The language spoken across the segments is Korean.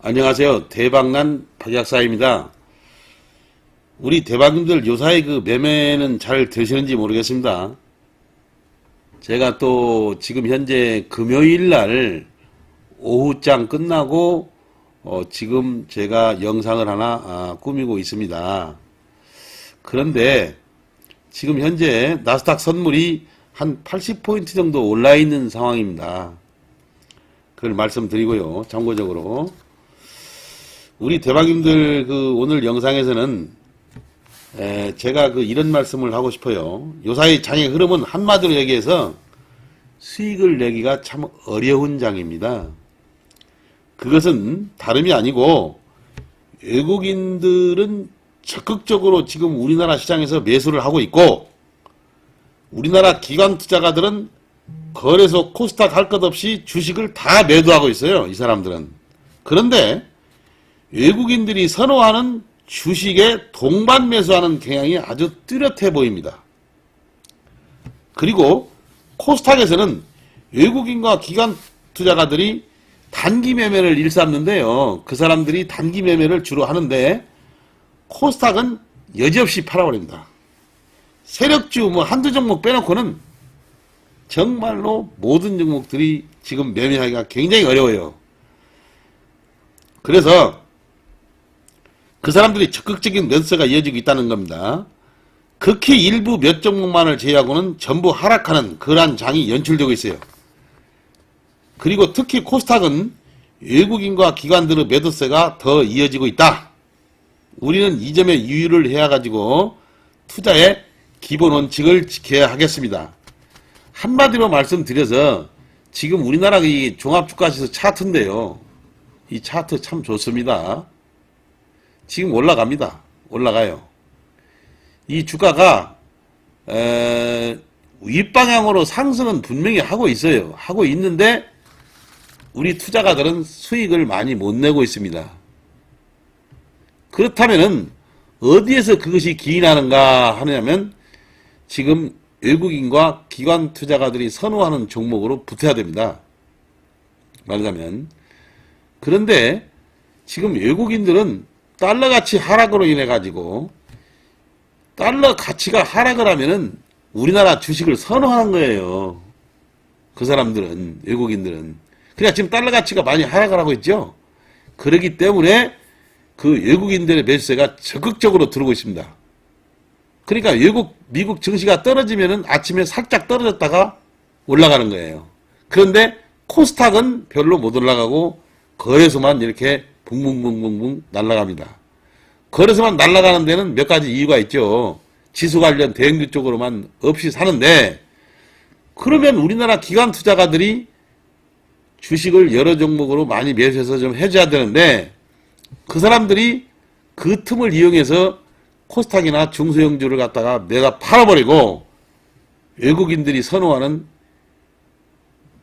안녕하세요. 대박난 박약사입니다. 우리 대박님들 요사이 그 매매는 잘 되시는지 모르겠습니다. 제가 또 지금 현재 금요일 날 오후장 끝나고 지금 제가 영상을 하나 꾸미고 있습니다. 그런데 지금 현재 나스닥 선물이 한 80포인트 정도 올라 있는 상황입니다. 그걸 말씀드리고요. 참고적으로 우리 대박님들 그 오늘 영상에서는 제가 이런 말씀을 하고 싶어요. 요사이 장의 흐름은 한마디로 얘기해서 수익을 내기가 참 어려운 장입니다. 그것은 다름이 아니고 외국인들은 적극적으로 지금 우리나라 시장에서 매수를 하고 있고, 우리나라 기관 투자가들은 거래소 코스닥 할 것 없이 주식을 다 매도하고 있어요. 이 사람들은. 그런데 외국인들이 선호하는 주식에 동반 매수하는 경향이 아주 뚜렷해 보입니다. 그리고 코스닥에서는 외국인과 기관 투자가들이 단기 매매를 일삼는데요. 그 사람들이 단기 매매를 주로 하는데 코스닥은 여지없이 팔아버립니다. 세력주 한두 종목 빼놓고는 정말로 모든 종목들이 지금 매매하기가 굉장히 어려워요. 그래서 그 사람들이 적극적인 매수세가 이어지고 있다는 겁니다. 극히 일부 몇 종목만을 제외하고는 전부 하락하는 그러한 장이 연출되고 있어요. 그리고 특히 코스닥은 외국인과 기관들의 매도세가 더 이어지고 있다. 우리는 이 점에 유의를 해가지고 투자의 기본 원칙을 지켜야 하겠습니다. 한마디로 말씀드려서 지금 우리나라 이 종합주가지수 차트인데요. 이 차트 참 좋습니다. 지금 올라갑니다. 올라가요. 이 주가가 윗방향으로 상승은 분명히 하고 있어요. 하고 있는데 우리 투자가들은 수익을 많이 못 내고 있습니다. 그렇다면은 어디에서 그것이 기인하는가 하냐면 지금 외국인과 기관 투자가들이 선호하는 종목으로 붙어야 됩니다. 말하자면. 그런데 지금 외국인들은 달러 가치 하락으로 인해 가지고 달러 가치가 하락을 하면은 우리나라 주식을 선호하는 거예요. 그 사람들은, 외국인들은. 그러니까 지금 달러 가치가 많이 하락을 하고 있죠. 그렇기 때문에 그 외국인들의 매수세가 적극적으로 들어오고 있습니다. 그러니까 미국 증시가 떨어지면은 아침에 살짝 떨어졌다가 올라가는 거예요. 그런데 코스닥은 별로 못 올라가고 거래소만 이렇게 붕붕붕붕붕 날아갑니다. 거래소만 날아가는 데는 몇 가지 이유가 있죠. 지수 관련 대형주 쪽으로만 없이 사는데, 그러면 우리나라 기관 투자가들이 주식을 여러 종목으로 많이 매수해서 좀 해줘야 되는데, 그 사람들이 그 틈을 이용해서 코스닥이나 중소형주를 갖다가 내다 팔아버리고 외국인들이 선호하는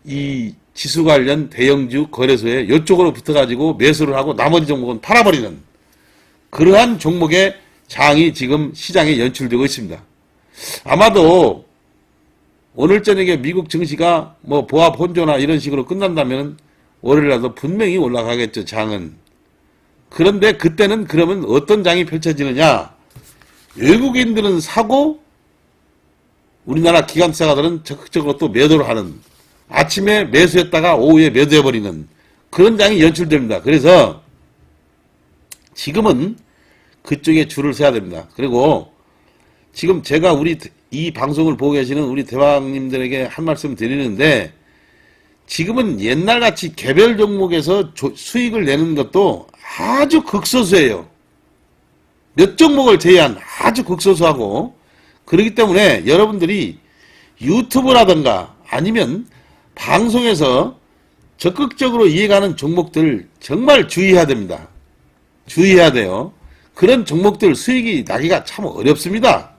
이 지수 관련 대형주 거래소에 이쪽으로 붙어가지고 매수를 하고 나머지 종목은 팔아버리는 그러한 종목의 장이 지금 시장에 연출되고 있습니다. 아마도 오늘 저녁에 미국 증시가 보합 혼조나 이런 식으로 끝난다면 월요일날도 분명히 올라가겠죠, 장은. 그런데 그때는 그러면 어떤 장이 펼쳐지느냐? 외국인들은 사고 우리나라 기관투자가들은 적극적으로 또 매도를 하는, 아침에 매수했다가 오후에 매도해버리는 그런 장이 연출됩니다. 그래서 지금은 그쪽에 줄을 서야 됩니다. 그리고 지금 제가 이 방송을 보고 계시는 우리 대박님들에게 한 말씀 드리는데, 지금은 옛날같이 개별 종목에서 수익을 내는 것도 아주 극소수예요. 몇 종목을 제외한 아주 극소수하고, 그렇기 때문에 여러분들이 유튜브라든가 아니면 방송에서 적극적으로 이해가는 종목들 정말 주의해야 됩니다. 주의해야 돼요. 그런 종목들 수익이 나기가 참 어렵습니다.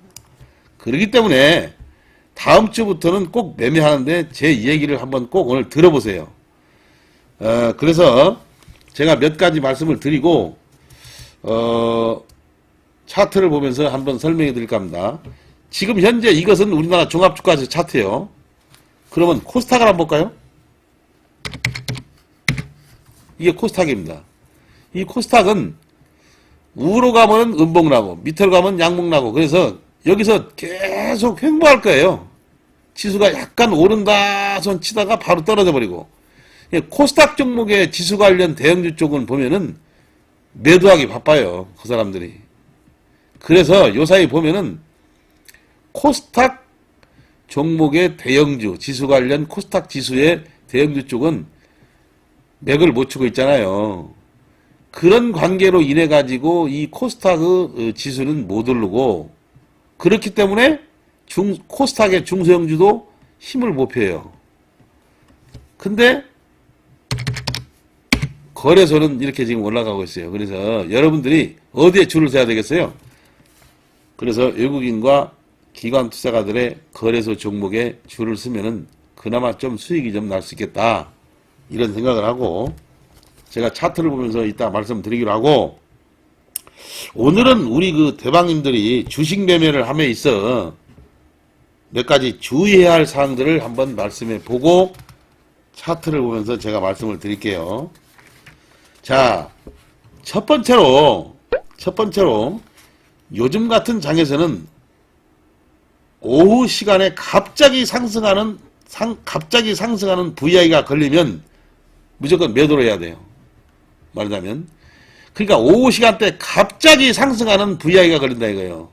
그렇기 때문에 다음 주부터는 꼭 매매하는데 제 얘기를 한번 꼭 오늘 들어보세요. 그래서 제가 몇 가지 말씀을 드리고 차트를 보면서 한번 설명해 드릴까 합니다. 지금 현재 이것은 우리나라 종합주가지수 차트예요. 그러면 코스닥을 한번 볼까요? 이게 코스닥입니다. 이 코스닥은 우로 가면 음봉 나고 밑으로 가면 양봉 나고 그래서 여기서 계속 횡보할 거예요. 지수가 약간 오른다 손 치다가 바로 떨어져 버리고 코스닥 종목의 지수 관련 대형주 쪽은 보면은 매도하기 바빠요. 그 사람들이. 그래서 요사이 보면은 코스닥 종목의 대형주 지수 관련 코스닥 지수의 대형주 쪽은 맥을 못 추고 있잖아요. 그런 관계로 인해 가지고 이 코스닥 지수는 못 오르고 그렇기 때문에 코스닥의 중소형주도 힘을 못 펴요. 근데 거래소는 이렇게 지금 올라가고 있어요. 그래서 여러분들이 어디에 줄을 서야 되겠어요? 그래서 외국인과 기관 투자가들의 거래소 종목에 줄을 서면은 그나마 좀 수익이 좀 날 수 있겠다. 이런 생각을 하고 제가 차트를 보면서 이따 말씀드리기로 하고 오늘은 우리 그 대방님들이 주식 매매를 함에 있어 몇 가지 주의해야 할 사항들을 한번 말씀해 보고 차트를 보면서 제가 말씀을 드릴게요. 자, 첫 번째로 요즘 같은 장에서는 오후 시간에 갑자기 상승하는 VI가 걸리면 무조건 매도를 해야 돼요. 말하자면 그러니까 오후 시간대 갑자기 상승하는 VI가 걸린다 이거예요.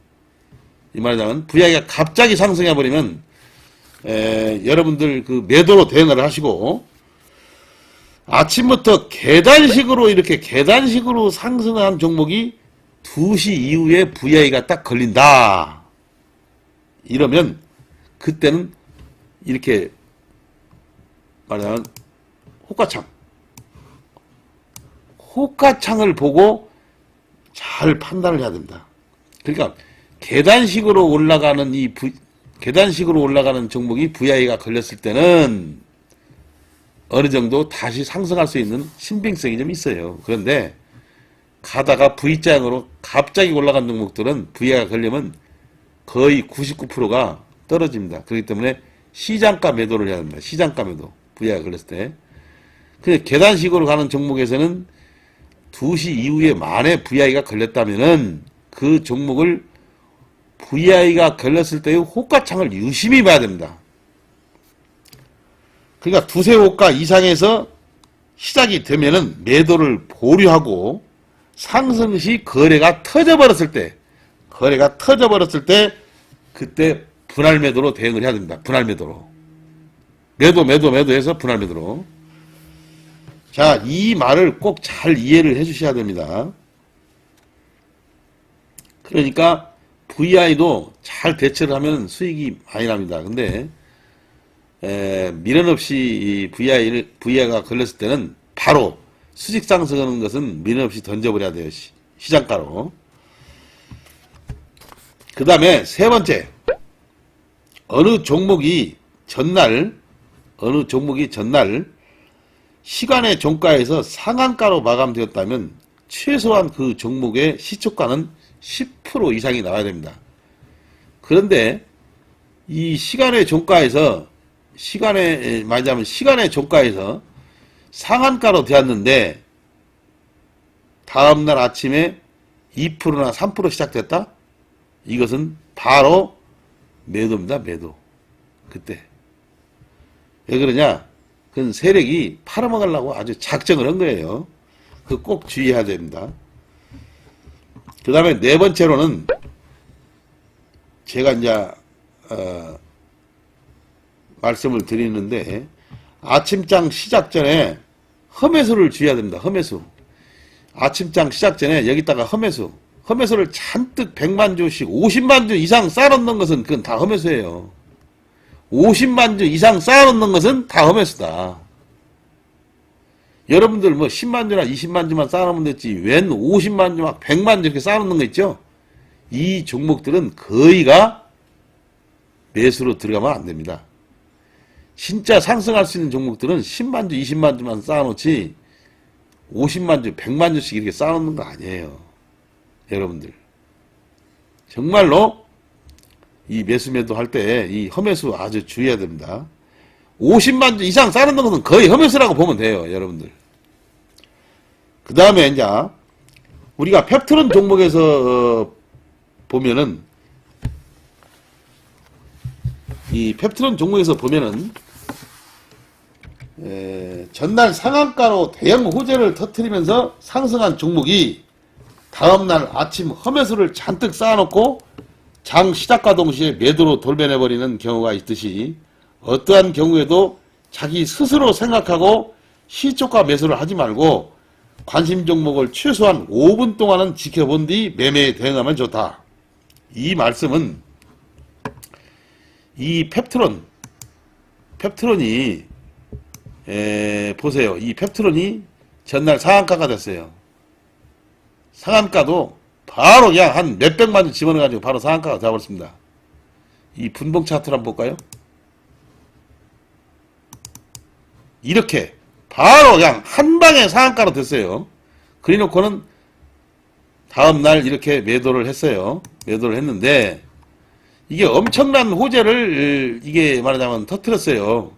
이 말하자면 VI가 갑자기 상승해 버리면 여러분들 그 매도로 대응을 하시고 아침부터 계단식으로 상승한 종목이 2시 이후에 VI가 딱 걸린다. 이러면 그때는 이렇게 말하자면 호가창을 보고 잘 판단을 해야 됩니다. 그러니까 계단식으로 올라가는 종목이 VI가 걸렸을 때는 어느 정도 다시 상승할 수 있는 신빙성이 좀 있어요. 그런데 가다가 V자형으로 갑자기 올라간 종목들은 VI가 걸리면 거의 99%가 떨어집니다. 그렇기 때문에 시장가 매도를 해야 됩니다. 시장가 매도. VI가 걸렸을 때. 근데 계단식으로 가는 종목에서는 2시 이후에 만에 VI가 걸렸다면은 그 종목을 VI가 걸렸을 때의 호가창을 유심히 봐야 됩니다. 그러니까 두세 호가 이상에서 시작이 되면은 매도를 보류하고 상승 시 거래가 터져버렸을 때 그때 분할 매도로 대응을 해야 됩니다. 분할 매도로. 매도해서 분할 매도로. 자, 이 말을 꼭 잘 이해를 해 주셔야 됩니다. 그러니까 VI도 잘 대처를 하면 수익이 많이 납니다. 근데 미련 없이 이 VI가 걸렸을 때는 바로 수직 상승하는 것은 미련 없이 던져버려야 돼요. 시장가로. 그 다음에 세 번째, 어느 종목이 전날 시간의 종가에서 상한가로 마감되었다면 최소한 그 종목의 시초가는 10% 이상이 나와야 됩니다. 그런데 이 시간의 종가에서 상한가로 되었는데 다음날 아침에 2%나 3% 시작됐다? 이것은 바로 매도입니다. 매도. 그때. 왜 그러냐? 그건 세력이 팔아먹으려고 아주 작정을 한 거예요. 그거 꼭 주의해야 됩니다. 그 다음에 네 번째로는 제가 이제 말씀을 드리는데 아침장 시작 전에 험매수를 주의해야 됩니다. 험매수. 아침장 시작 전에 여기다가 험매수를 잔뜩 100만 주씩 50만 주 이상 쌓아놓는 것은 그건 다 험매수예요. 50만 주 이상 쌓아놓는 것은 다 험매수다. 여러분들 뭐 10만 주나 20만 주만 쌓아놓으면 됐지 웬 50만 주 막 100만 주 이렇게 쌓아놓는 거 있죠? 이 종목들은 거의가 매수로 들어가면 안 됩니다. 진짜 상승할 수 있는 종목들은 10만 주, 20만 주만 쌓아놓지 50만 주, 100만 주씩 이렇게 쌓아놓는 거 아니에요. 여러분들. 정말로 이 매수 매도 할 때 이 험매수 아주 주의해야 됩니다. 50만 주 이상 쌓아놓는 것은 거의 험매수라고 보면 돼요. 여러분들. 그 다음에 이제 우리가 펩트론 종목에서 보면은 이 펩트론 종목에서 보면은 전날 상한가로 대형 호재를 터뜨리면서 상승한 종목이 다음날 아침 험해수를 잔뜩 쌓아놓고 장 시작과 동시에 매도로 돌변해버리는 경우가 있듯이 어떠한 경우에도 자기 스스로 생각하고 시초가 매수를 하지 말고 관심 종목을 최소한 5분 동안은 지켜본 뒤 매매에 대응하면 좋다. 이 말씀은 이 펩트론이 보세요. 이 펩트론이 전날 상한가가 됐어요. 상한가도 바로 그냥 한 몇백만 원 집어넣어가지고 바로 상한가가 되어버렸습니다. 이 분봉 차트를 한번 볼까요? 이렇게 바로 그냥 한 방에 상한가로 됐어요. 그래놓고는 다음날 이렇게 매도를 했어요. 매도를 했는데 이게 엄청난 호재를 이게 말하자면 터뜨렸어요.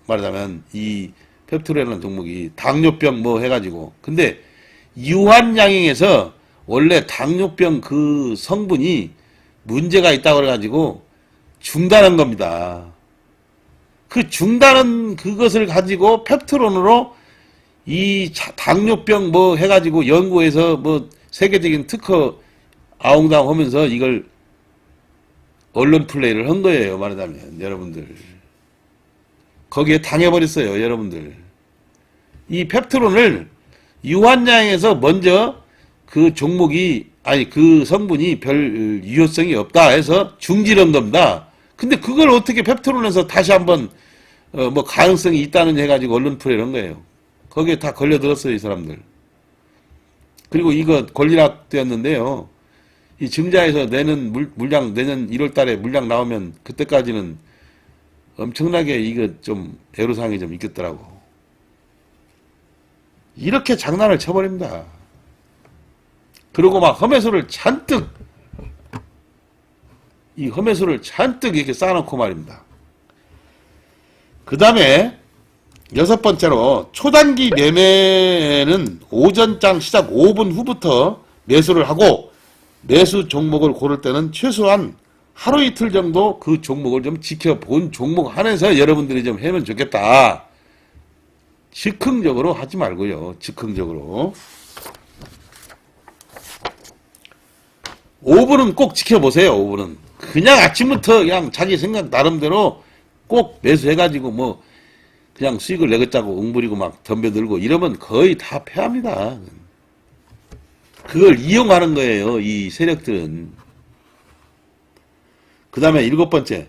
말하자면 이 펩트론이라는 종목이 당뇨병 뭐 해가지고 근데 유한양행에서 원래 당뇨병 그 성분이 문제가 있다고 그래가지고 중단한 겁니다. 그 중단한 그것을 가지고 펩트론으로 이 당뇨병 뭐 해가지고 연구해서 뭐 세계적인 특허 아웅다웅 하면서 이걸 언론 플레이를 한 거예요. 말하자면 여러분들 거기에 당해버렸어요. 여러분들 이 펩트론을 유한양에서 먼저 그 종목이 아니 그 성분이 별 유효성이 없다 해서 중지한 겁니다. 근데 그걸 어떻게 펩트론에서 다시 한번 뭐 가능성이 있다는 해가지고 언론 플레이를 한 거예요. 거기에 다 걸려들었어요. 이 사람들. 그리고 이거 권리락되었는데요. 이 증자에서 내는 물량 내년 1월 달에 물량 나오면 그때까지는 엄청나게 이거 좀 애로사항이 좀 있겠더라고. 이렇게 장난을 쳐버립니다. 그리고 막 험해수를 잔뜩 이 험해수를 잔뜩 이렇게 쌓아놓고 말입니다. 그 다음에 6번째로 초단기 매매는 오전장 시작 5분 후부터 매수를 하고 매수 종목을 고를 때는 최소한 하루 이틀 정도 그 종목을 좀 지켜본 종목 한해서 여러분들이 좀 하면 좋겠다. 즉흥적으로 하지 말고요. 즉흥적으로 5분은 꼭 지켜보세요. 5분은 그냥 아침부터 그냥 자기 생각 나름대로 꼭 매수해가지고 뭐 그냥 수익을 내겠자고 웅부리고 막 덤벼들고 이러면 거의 다 패합니다. 그걸 이용하는 거예요. 이 세력들은. 그 다음에 7번째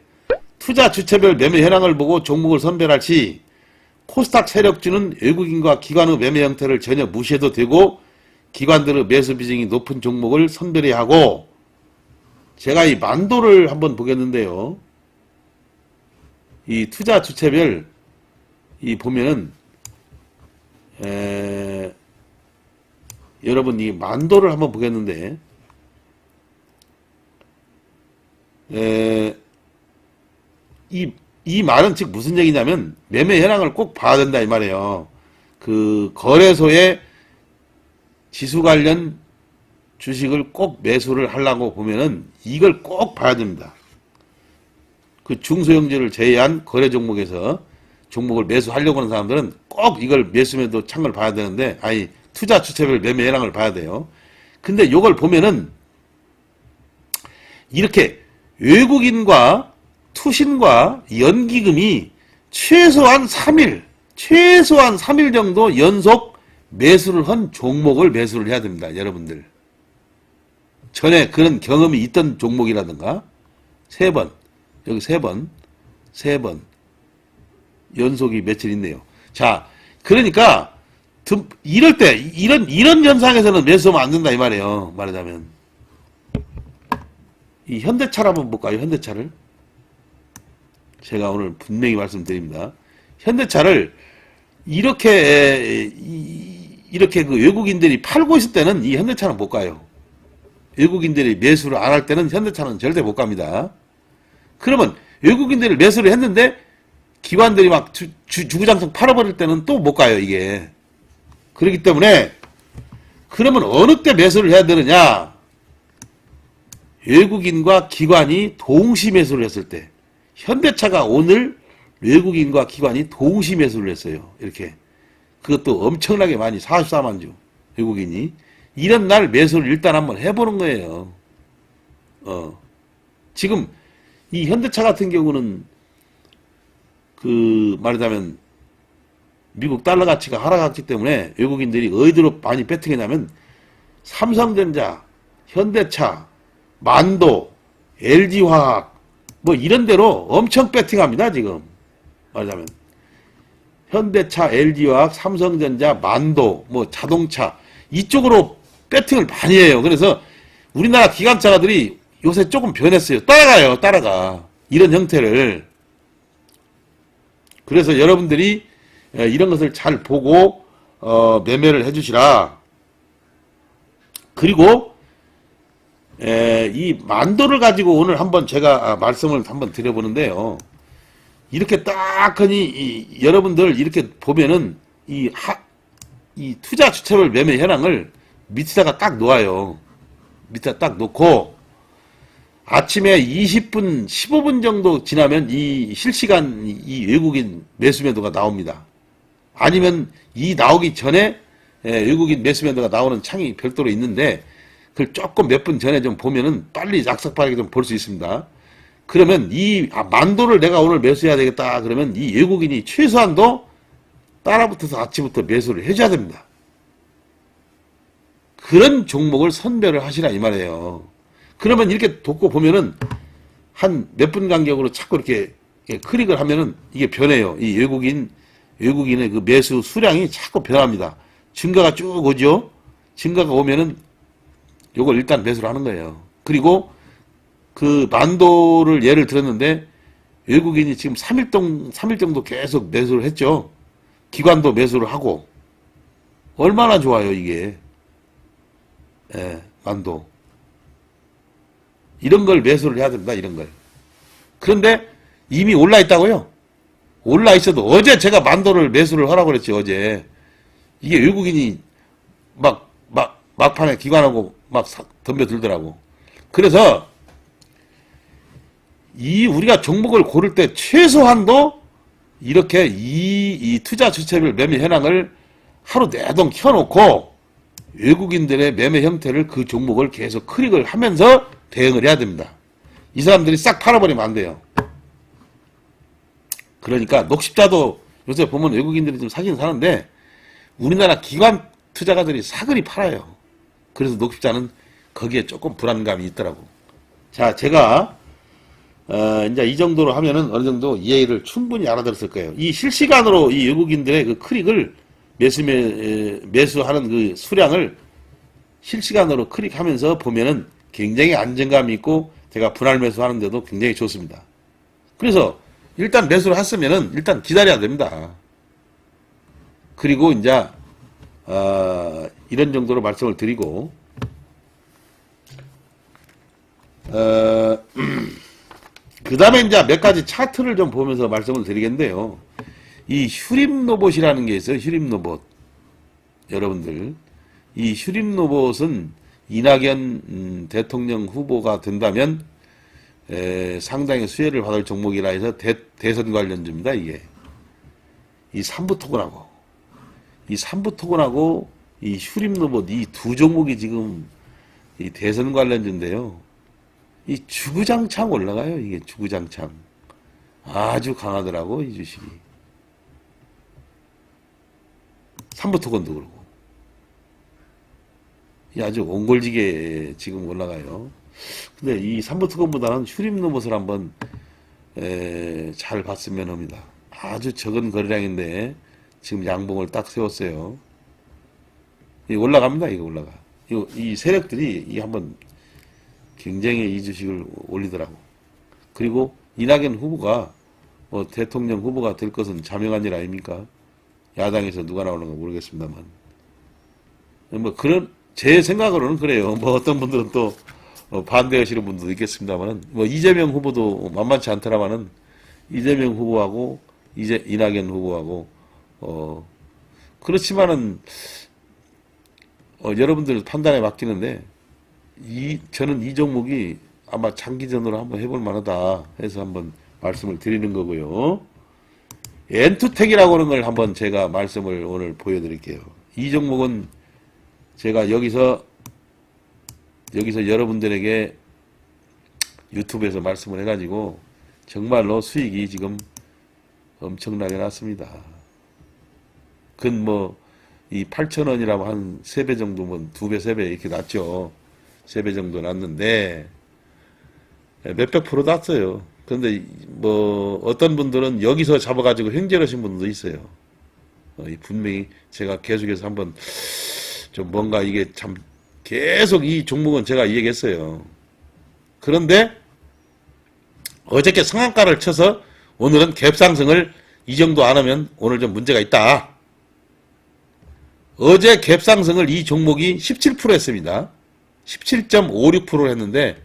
투자 주체별 매매 현황을 보고 종목을 선별할 시 코스닥 세력주는 외국인과 기관의 매매 형태를 전혀 무시해도 되고 기관들의 매수 비중이 높은 종목을 선별해야 하고 제가 이 만도를 한번 보겠는데요. 이 투자 주체별 이 보면은 여러분 이 만도를 한번 보겠는데 이 말은 즉 무슨 얘기냐면 매매 현황을 꼭 봐야 된다 이 말이에요. 그 거래소에 지수 관련 주식을 꼭 매수를 하려고 보면은 이걸 꼭 봐야 됩니다. 그 중소형주를 제외한 거래 종목에서 종목을 매수하려고 하는 사람들은 꼭 이걸 매수매도 창을 봐야 되는데 아니 투자 주체별 매매 현황을 봐야 돼요. 근데 이걸 보면은 이렇게 외국인과 투신과 연기금이 최소한 3일 정도 연속 매수를 한 종목을 매수를 해야 됩니다. 여러분들. 전에 그런 경험이 있던 종목이라든가 3번, 여기 3번 연속이 며칠 있네요. 자, 그러니까 이럴 때 이런 현상에서는 매수하면 안 된다 이 말이에요. 말하자면 이 현대차를 한번 볼까요? 현대차를 제가 오늘 분명히 말씀드립니다. 현대차를 이렇게 그 외국인들이 팔고 있을 때는 이 현대차는 못 가요. 외국인들이 매수를 안 할 때는 현대차는 절대 못 갑니다. 그러면 외국인들이 매수를 했는데 기관들이 막 주구장창 팔아버릴 때는 또 못 가요, 이게. 그렇기 때문에 그러면 어느 때 매수를 해야 되느냐? 외국인과 기관이 동시 매수를 했을 때. 현대차가 오늘 외국인과 기관이 동시 매수를 했어요. 이렇게. 그것도 엄청나게 많이 44만 주 외국인이. 이런 날 매수를 일단 한번 해보는 거예요. 지금 이 현대차 같은 경우는 그 말하자면 미국 달러 가치가 하락했기 때문에 외국인들이 어디로 많이 배팅했냐면 삼성전자, 현대차, 만도, LG화학 뭐 이런 데로 엄청 배팅합니다. 지금 말하자면 현대차, LG화학, 삼성전자, 만도, 뭐 자동차 이쪽으로 배팅을 많이 해요. 그래서 우리나라 기관차가들이 요새 조금 변했어요. 따라가 이런 형태를. 그래서 여러분들이 이런 것을 잘 보고 매매를 해주시라. 그리고 이 만도를 가지고 오늘 한번 제가 말씀을 한번 드려보는데요. 이렇게 딱하니 여러분들 이렇게 보면은 이 투자 주체별 매매 현황을 밑에다가 딱 놓아요. 밑에다 딱 놓고 아침에 20분, 15분 정도 지나면 이 실시간 이 외국인 매수 매도가 나옵니다. 아니면 이 나오기 전에 외국인 매수 매도가 나오는 창이 별도로 있는데 그걸 조금 몇 분 전에 좀 보면은 빨리 악삭빠르게 좀 볼 수 있습니다. 그러면 이 만도를 내가 오늘 매수해야 되겠다. 그러면 이 외국인이 최소한도 따라붙어서 아침부터 매수를 해줘야 됩니다. 그런 종목을 선별을 하시라 이 말이에요. 그러면 이렇게 돕고 보면은 한 몇 분 간격으로 자꾸 이렇게 클릭을 하면은 이게 변해요. 이 외국인의 그 매수 수량이 자꾸 변합니다. 증가가 쭉 오죠. 증가가 오면은 요걸 일단 매수를 하는 거예요. 그리고 그 만도를 예를 들었는데 외국인이 지금 3일 정도 계속 매수를 했죠. 기관도 매수를 하고 얼마나 좋아요 이게. 만도. 이런 걸 매수를 해야 됩니다. 이런 걸. 그런데 이미 올라 있다고요? 올라 있어도 어제 제가 만도를 매수를 하라고 그랬지 어제. 이게 외국인이 막판에 기관하고 막 덤벼들더라고. 그래서 우리가 종목을 고를 때 최소한도 이렇게 이 투자 주체별 매매 현황을 하루 내동 켜놓고 외국인들의 매매 형태를 그 종목을 계속 클릭을 하면서 대응을 해야 됩니다. 이 사람들이 싹 팔아버리면 안 돼요. 그러니까 녹십자도 요새 보면 외국인들이 좀 사긴 사는데 우리나라 기관 투자가들이 사그리 팔아요. 그래서 녹십자는 거기에 조금 불안감이 있더라고. 자, 제가 이제 이 정도로 하면은 어느 정도 이해를 충분히 알아들었을 거예요. 이 실시간으로 이 외국인들의 그 클릭을 매수하는 그 수량을 실시간으로 클릭하면서 보면은 굉장히 안정감이 있고 제가 분할 매수하는데도 굉장히 좋습니다. 그래서 일단 매수를 했으면은 일단 기다려야 됩니다. 그리고 이제 이런 정도로 말씀을 드리고 그 다음에 이제 몇 가지 차트를 좀 보면서 말씀을 드리겠는데요. 이 휴림로봇이라는 게 있어요. 휴림로봇. 여러분들. 이 휴림로봇은 이낙연 대통령 후보가 된다면 상당히 수혜를 받을 종목이라 해서 대선 관련주입니다. 이게. 이 삼부토건하고 이 휴림로봇 이 두 종목이 지금 이 대선 관련주인데요. 이 주구장창 올라가요. 이게 주구장창. 아주 강하더라고 이 주식이. 삼부토건도 그러고. 이 아주 옹골지게 지금 올라가요. 근데 이 삼부토건보다는 휴림로봇을 한번 잘 봤으면 합니다. 아주 적은 거래량인데 지금 양봉을 딱 세웠어요. 이 올라갑니다. 이거 올라가. 이 세력들이 이 한번 굉장히 이 주식을 올리더라고. 그리고 이낙연 후보가 대통령 후보가 될 것은 자명한 일 아닙니까? 야당에서 누가 나오는가 모르겠습니다만. 뭐 그런 제 생각으로는 그래요. 뭐 어떤 분들은 또 반대하시는 분도 있겠습니다만은 뭐 이재명 후보도 만만치 않더라마는 이재명 후보하고 이낙연 후보하고 그렇지만은 여러분들 판단에 맡기는데, 저는 이 종목이 아마 장기전으로 한번 해볼 만하다 해서 한번 말씀을 드리는 거고요. 엔투텍이라고 하는 걸 한번 제가 말씀을 오늘 보여드릴게요. 이 종목은 제가 여기서 여러분들에게 유튜브에서 말씀을 해가지고 정말로 수익이 지금 엄청나게 났습니다. 그건 뭐 이 8,000원이라고 한 3배 정도면 2배, 3배 이렇게 났죠. 3배 정도 났는데 몇백 프로 났어요. 그런데 뭐 어떤 분들은 여기서 잡아가지고 횡재하신 분도 있어요. 분명히 제가 계속해서 한번 좀 뭔가 이게 참 계속 이 종목은 제가 얘기했어요. 그런데 어저께 상한가를 쳐서 오늘은 갭상승을 이 정도 안 하면 오늘 좀 문제가 있다. 어제 갭상승을 이 종목이 17% 했습니다. 17.56%를 했는데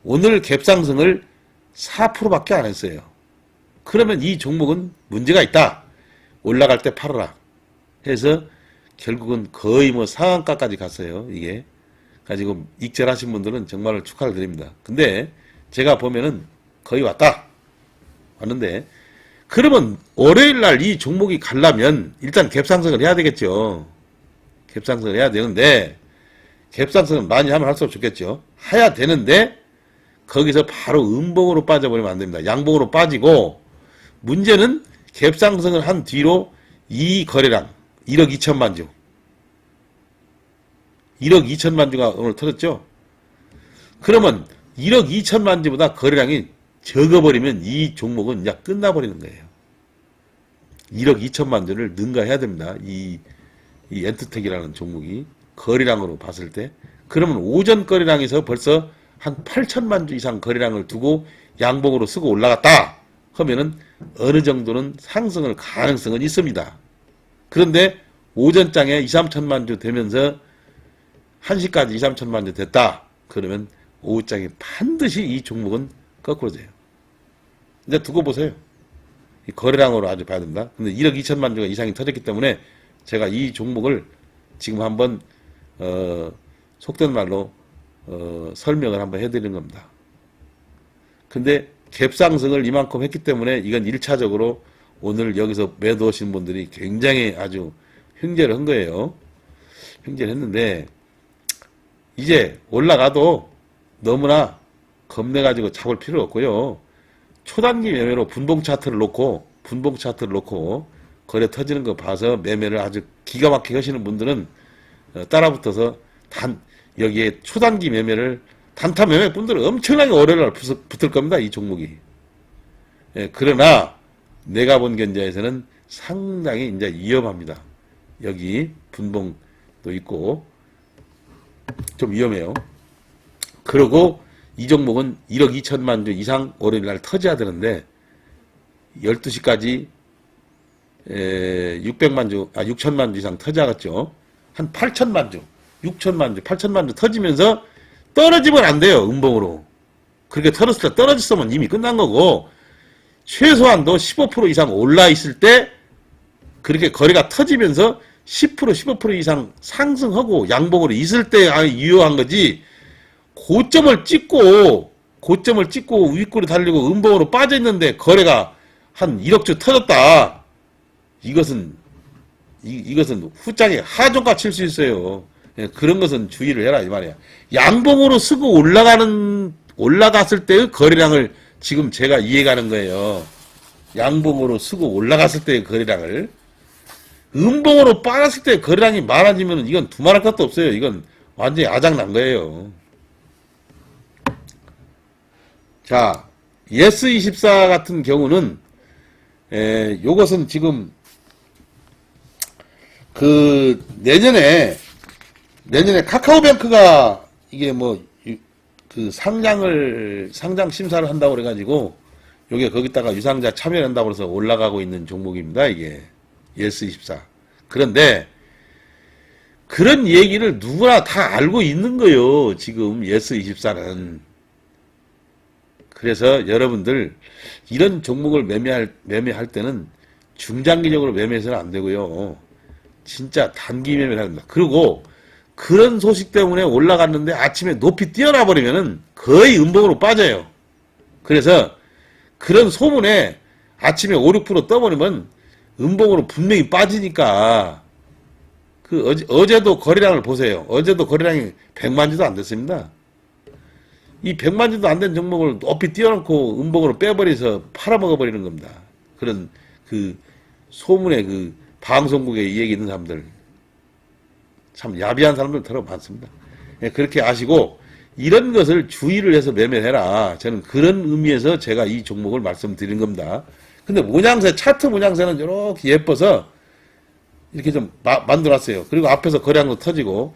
오늘 갭상승을 4%밖에 안 했어요. 그러면 이 종목은 문제가 있다. 올라갈 때 팔아라. 해서 결국은 거의 뭐 상한가까지 갔어요. 이게. 가지고 익절하신 분들은 정말 축하를 드립니다. 근데 제가 보면은 거의 왔는데 그러면 월요일 날 이 종목이 가려면 일단 갭상승을 해야 되겠죠. 갭상승을 해야 되는데 갭상승은 많이 하면 할수록 좋겠죠. 해야 되는데 거기서 바로 음봉으로 빠져버리면 안 됩니다. 양봉으로 빠지고 문제는 갭상승을 한 뒤로 이 거래량 1억 2천만 주 1억 2천만 주가 오늘 터졌죠. 그러면 1억 2천만 주보다 거래량이 적어버리면 이 종목은 이제 끝나버리는 거예요. 1억 2천만 주를 능가해야 됩니다. 이 엔투텍이라는 종목이 거래량으로 봤을 때 그러면 오전 거래량에서 벌써 한 8천만 주 이상 거래량을 두고 양봉으로 쓰고 올라갔다 하면은 어느 정도는 상승할 가능성은 있습니다. 그런데 오전장에 2, 3천만 주 되면서 1시까지 2, 3천만 주 됐다. 그러면 오후장에 반드시 이 종목은 거꾸로져요. 이제 두고 보세요. 이 거래량으로 아주 봐야 된다. 근데 1억 2천만 주가 이상이 터졌기 때문에 제가 이 종목을 지금 한번 속된 말로 설명을 한번 해드리는 겁니다. 근데 갭상승을 이만큼 했기 때문에 이건 1차적으로 오늘 여기서 매도하신 분들이 굉장히 아주 횡재를 한 거예요. 횡재를 했는데 이제 올라가도 너무나 겁내가지고 잡을 필요 없고요. 초단기 매매로 분봉 차트를 놓고 거래 터지는 거 봐서 매매를 아주 기가 막히게 하시는 분들은 따라붙어서 여기에 초단기 매매를 단타 매매 분들은 엄청나게 월요일날 붙을 겁니다. 이 종목이. 예, 그러나 내가 본 견자에서는 상당히 이제 위험합니다. 여기 분봉도 있고 좀 위험해요. 그리고 이 종목은 1억 2천만 주 이상 월요일날 터져야 되는데 12시까지 6천만 주 이상 터져갔죠. 한 8천만 주, 8천만 주 터지면서 떨어지면 안 돼요. 음봉으로. 그렇게 떨어졌을 때 떨어졌으면 이미 끝난 거고 최소한도 15% 이상 올라 있을 때 그렇게 거래가 터지면서 10%, 15% 이상 상승하고 양봉으로 있을 때 유효한 거지. 고점을 찍고 윗골이 달리고 음봉으로 빠져 있는데 거래가 한 1억 주 터졌다. 이것은 후장에 하종가 칠 수 있어요. 예, 그런 것은 주의를 해라 이 말이야. 양봉으로 쓰고 올라갔을 때의 거래량을 지금 제가 이해가는 거예요. 양봉으로 쓰고 올라갔을 때의 거래량을 음봉으로 빠졌을 때 거래량이 많아지면 이건 두말할 것도 없어요. 이건 완전히 아작난 거예요. 자, 예스24 같은 경우는 요것은 지금 내년에 카카오뱅크가 이게 상장 심사를 한다고 그래가지고 요게 거기다가 유상자 참여한다고 해서 올라가고 있는 종목입니다. 이게 예스24. 그런데 그런 얘기를 누구나 다 알고 있는 거예요. 지금 예스24는. 그래서 여러분들 이런 종목을 매매할 때는 중장기적으로 매매해서는 안 되고요. 진짜 단기 매매를 합니다. 그리고 그런 소식 때문에 올라갔는데 아침에 높이 뛰어나 버리면은 거의 음봉으로 빠져요. 그래서 그런 소문에 아침에 5, 6% 떠버리면 음봉으로 분명히 빠지니까 어제도 거래량을 보세요. 어제도 거래량이 100만 주도 안 됐습니다. 이 100만 주도 안 된 종목을 높이 띄워놓고 음봉으로 빼버려서 팔아먹어버리는 겁니다. 그런 소문의 방송국에 이 얘기 있는 사람들, 참 야비한 사람들 더러 많습니다. 예, 그렇게 아시고 이런 것을 주의를 해서 매매해라. 저는 그런 의미에서 제가 이 종목을 말씀드린 겁니다. 근데 모양새, 차트 모양새는 이렇게 예뻐서 이렇게 좀 만들어놨어요. 그리고 앞에서 거래량도 터지고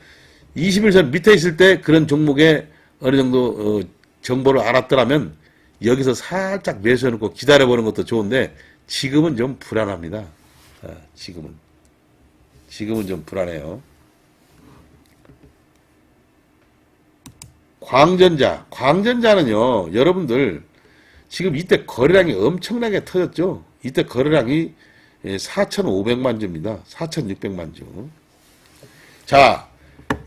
21선 밑에 있을 때 그런 종목에 어느 정도 정보를 알았더라면 여기서 살짝 매수해놓고 기다려보는 것도 좋은데 지금은 좀 불안합니다. 지금은 좀 불안해요. 광전자는요, 여러분들 지금 이때 거래량이 엄청나게 터졌죠. 이때 거래량이 4,500만 주입니다. 4,600만 주. 자,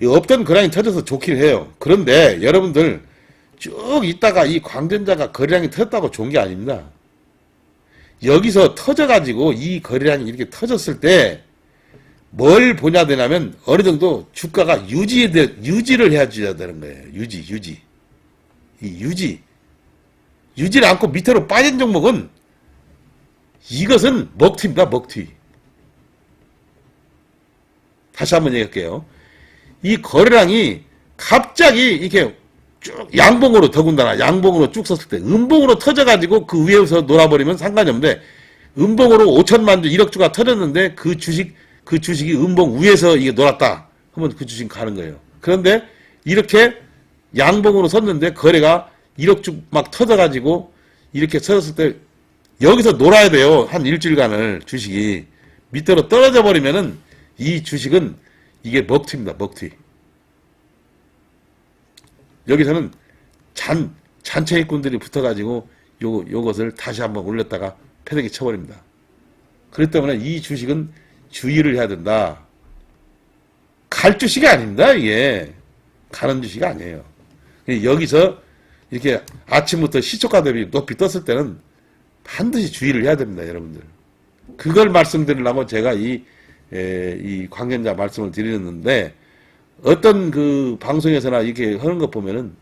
없던 거래량이 터져서 좋긴 해요. 그런데 여러분들 쭉 있다가 이 광전자가 거래량이 터졌다고 좋은 게 아닙니다. 여기서 터져가지고 이 거래량이 이렇게 터졌을 때 뭘 보냐 되냐면 어느 정도 주가가 유지를 해줘야 되는 거예요. 유지를 않고 밑으로 빠진 종목은 이것은 먹튀입니다. 먹튀. 다시 한번 얘기할게요. 이 거래량이 갑자기 이렇게 쭉 양봉으로 더군다나 양봉으로 쭉 섰을 때 음봉으로 터져가지고 그 위에서 놀아버리면 상관이 없는데 음봉으로 5천만 주 1억 주가 터졌는데 그 주식이 음봉 위에서 이게 놀았다 하면 그 주식 가는 거예요. 그런데 이렇게 양봉으로 섰는데 거래가 1억 주 막 터져가지고 이렇게 서졌을 때 여기서 놀아야 돼요. 한 일주일간을 주식이 밑으로 떨어져 버리면은 이 주식은 이게 먹튀입니다. 먹튀. 여기서는 잔챙이꾼들이 붙어가지고 요것을 다시 한번 올렸다가 패대기 쳐버립니다. 그렇기 때문에 이 주식은 주의를 해야 된다. 갈 주식이 아닙니다. 이게 가는 주식이 아니에요. 여기서 이렇게 아침부터 시초가 대비 높이 떴을 때는 반드시 주의를 해야 됩니다. 여러분들. 그걸 말씀드리려고 제가 이 광전자 말씀을 드리는데 어떤 방송에서나 이렇게 하는 것 보면은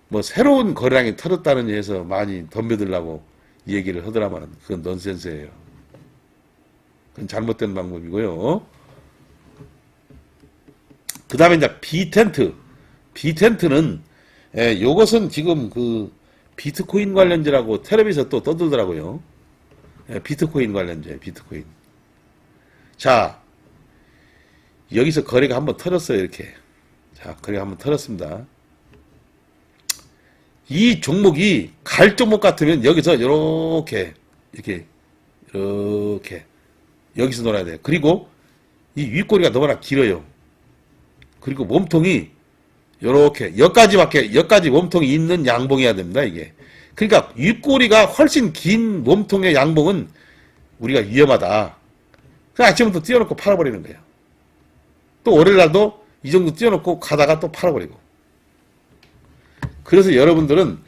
뭐 새로운 거래량이 터졌다는 해서 많이 덤벼들라고 얘기를 하더라만 그건 넌센스예요. 그건 잘못된 방법이고요. 그 다음에 이제 B텐트는 요것은 지금 비트코인 관련주라고 텔레비에서 또 떠들더라고요. 비트코인 관련주예요. 비트코인. 자, 여기서 거래가 한번 터졌어요. 이렇게. 자, 거래가 한번 터졌습니다. 이 종목이 갈 종목 같으면 여기서 이렇게 여기서 놀아야 돼요. 그리고 이 윗꼬리가 너무나 길어요. 그리고 몸통이 요렇게 여기까지 몸통이 있는 양봉이어야 됩니다. 이게. 그러니까 윗꼬리가 훨씬 긴 몸통의 양봉은 우리가 위험하다. 그 아침부터 띄워놓고 팔아버리는 거예요. 또 월요일날도 이 정도 띄워놓고 가다가 또 팔아버리고. 그래서 여러분들은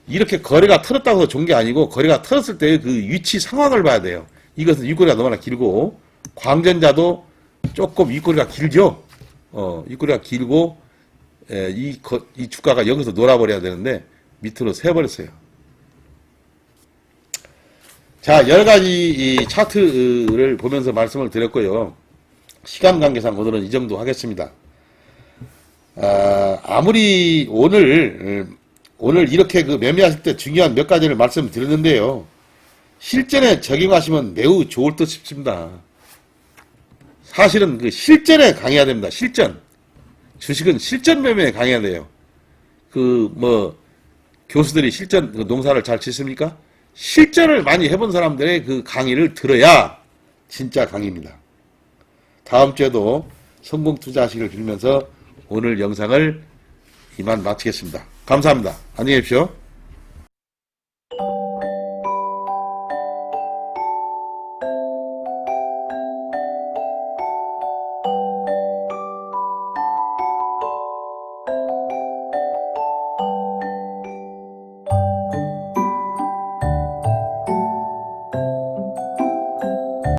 이렇게 거래가 터졌다고 해서 좋은 게 아니고 거래가 터졌을 때의 그 위치 상황을 봐야 돼요. 이것은 윗꼬리가 너무나 길고 광전자도 조금 윗꼬리가 길죠. 윗꼬리가 길고 이 주가가 여기서 놀아버려야 되는데 밑으로 새버렸어요. 자, 여러가지 이 차트를 보면서 말씀을 드렸고요. 시간 관계상 오늘은 이 정도 하겠습니다. 아무리 오늘 이렇게 매매하실 때 중요한 몇 가지를 말씀드렸는데요. 실전에 적용하시면 매우 좋을 듯 싶습니다. 사실은 실전에 강해야 됩니다. 실전. 주식은 실전 매매에 강해야 돼요. 교수들이 실전 농사를 잘 짓습니까? 실전을 많이 해본 사람들의 그 강의를 들어야 진짜 강의입니다. 다음 주에도 성공 투자하시길 빌면서 오늘 영상을 이만 마치겠습니다. 감사합니다. 안녕히 계십시오.